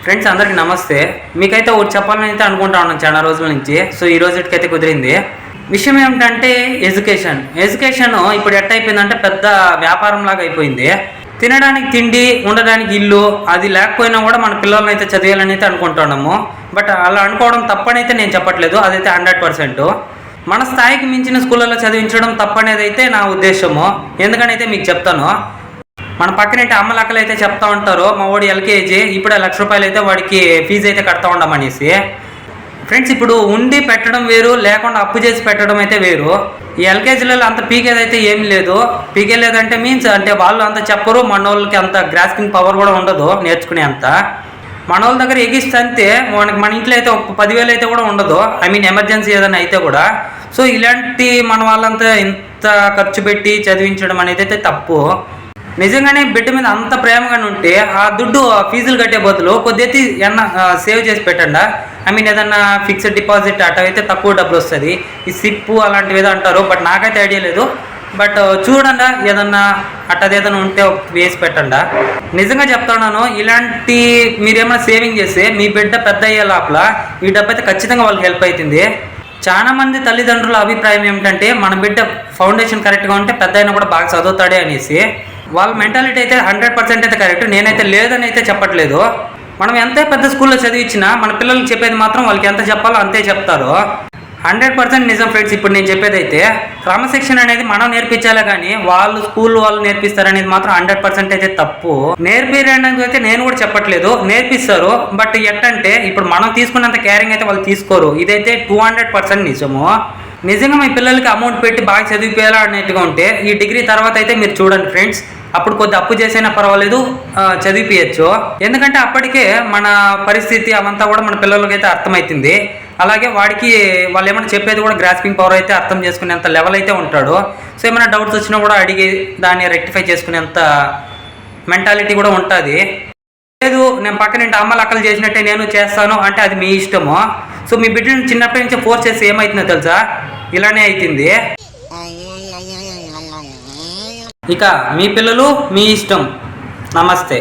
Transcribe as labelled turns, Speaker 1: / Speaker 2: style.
Speaker 1: Friends అందరికీ నమస్తే. మీకైతే ఒకటి చెప్పాలని అయితే అనుకుంటా ఉన్నాను చాలా రోజుల నుంచి. సో ఈ రోజుకైతే కుదిరింది. విషయం ఏమిటంటే ఎడ్యుకేషన్ ఇప్పుడు ఎట్ట అయిపోయిందంటే పెద్ద వ్యాపారం లాగా అయిపోయింది. తినడానికి తిండి, ఉండడానికి ఇల్లు అది లేకపోయినా కూడా మన పిల్లల్ని అయితే చదివేయాలని అయితే అనుకుంటున్నాము. బట్ అలా అనుకోవడం తప్పనైతే నేను చెప్పట్లేదు, అదైతే 100%. మన స్థాయికి మించిన స్కూళ్ళలో చదివించడం తప్పనేది అయితే నా ఉద్దేశము. ఎందుకనైతే మీకు చెప్తాను. మన పక్కనంటే అమ్మలక్కలు అయితే చెప్తా ఉంటారు, మా వాడు ఎల్కేజీ ఇప్పుడే ₹1,00,000 అయితే వాడికి ఫీజు అయితే కడతా ఉండమనేసి. ఫ్రెండ్స్ ఇప్పుడు ఉండి పెట్టడం వేరు, లేకుండా అప్పు చేసి పెట్టడం అయితే వేరు. ఈ ఎల్కేజీలలో అంత పీకేదైతే ఏం లేదు. పీకేలేదంటే మీన్స్ అంటే వాళ్ళు అంత చెప్పరు, మన వాళ్ళకి అంత గ్రాస్పింగ్ పవర్ కూడా ఉండదు నేర్చుకునే అంత. మన వాళ్ళ దగ్గర ఎగిస్తే అంతే మన ఇంట్లో అయితే ఒక 10,000 అయితే కూడా ఉండదు. ఐ మీన్ ఎమర్జెన్సీ ఏదైనా అయితే కూడా. సో ఇలాంటి మన వాళ్ళంతా ఇంత ఖర్చు పెట్టి చదివించడం అనేది అయితే తప్పు. నిజంగానే బిడ్డ మీద అంత ప్రేమగానే ఉంటే ఆ దుడ్డు ఫీజులు కట్టే బదులు కొద్దిగా ఏమన్నా సేవ్ చేసి పెట్టండి. ఐ మీన్ ఏదన్నా ఫిక్స్డ్ డిపాజిట్ అటైతే తక్కువ డబ్బులు వస్తుంది. ఈ సిప్పు అలాంటివి ఏదో అంటారు, బట్ నాకైతే ఐడియా లేదు. బట్ చూడండి, ఏదన్నా ఏదైనా ఉంటే వేసి పెట్టండి. నిజంగా చెప్తున్నాను, ఇలాంటి మీరేమైనా సేవింగ్ చేస్తే మీ బిడ్డ పెద్ద అయ్యే లోపల ఈ డబ్బు అయితే ఖచ్చితంగా వాళ్ళకి హెల్ప్ అవుతుంది. చాలా మంది తల్లిదండ్రుల అభిప్రాయం ఏమిటంటే మన బిడ్డ ఫౌండేషన్ కరెక్ట్గా ఉంటే పెద్ద అయినా కూడా బాగా చదువుతాడే అనేసి. వాళ్ళ మెంటాలిటీ అయితే 100% అయితే కరెక్ట్. నేనైతే లేదని అయితే చెప్పట్లేదు. మనం ఎంత పెద్ద స్కూల్లో చదివించినా మన పిల్లలకి చెప్పేది మాత్రం వాళ్ళకి ఎంత చెప్పాలో అంతే చెప్తారు. 100% నిజం ఫ్రెండ్స్. ఇప్పుడు నేను చెప్పేది అయితే క్రమశిక్షణ అనేది మనం నేర్పించాలే కానీ వాళ్ళు నేర్పిస్తారనేది మాత్రం 100% అయితే తప్పు. నేర్పిరనేది అయితే నేను కూడా చెప్పట్లేదు, నేర్పిస్తారు. బట్ ఎట్టంటే ఇప్పుడు మనం తీసుకున్నంత కేరింగ్ అయితే వాళ్ళు తీసుకోరు. ఇదైతే 200% నిజము. నిజంగా మీ పిల్లలకి అమౌంట్ పెట్టి బాగా చదివిపోయేలా అన్నట్టుగా ఉంటే ఈ డిగ్రీ తర్వాత అయితే మీరు చూడండి ఫ్రెండ్స్, అప్పుడు కొద్ది అప్పు చేసైనా పర్వాలేదు చదివిపోయచ్చు. ఎందుకంటే అప్పటికే మన పరిస్థితి అవంతా కూడా మన పిల్లలకి అయితే అర్థమవుతుంది. అలాగే వాడికి వాళ్ళు ఏమైనా చెప్పేది కూడా గ్రాస్పింగ్ పవర్ అయితే అర్థం చేసుకునేంత లెవెల్ అయితే ఉంటాడు. సో ఏమైనా డౌట్స్ వచ్చినా కూడా అడిగి దాన్ని రెక్టిఫై చేసుకునేంత మెంటాలిటీ కూడా ఉంటుంది. లేదు నేను పక్కన అమ్మలక్కలు చేసినట్టే నేను చేస్తాను అంటే అది మీ ఇష్టము. సో మీ బిడ్డను చిన్నప్పటి నుంచి ఫోర్స్ చేసి ఏమవుతుందో తెలుసా, ఇలానే అవుతుంది. ఇక మీ పిల్లలు మీ ఇష్టం. నమస్తే.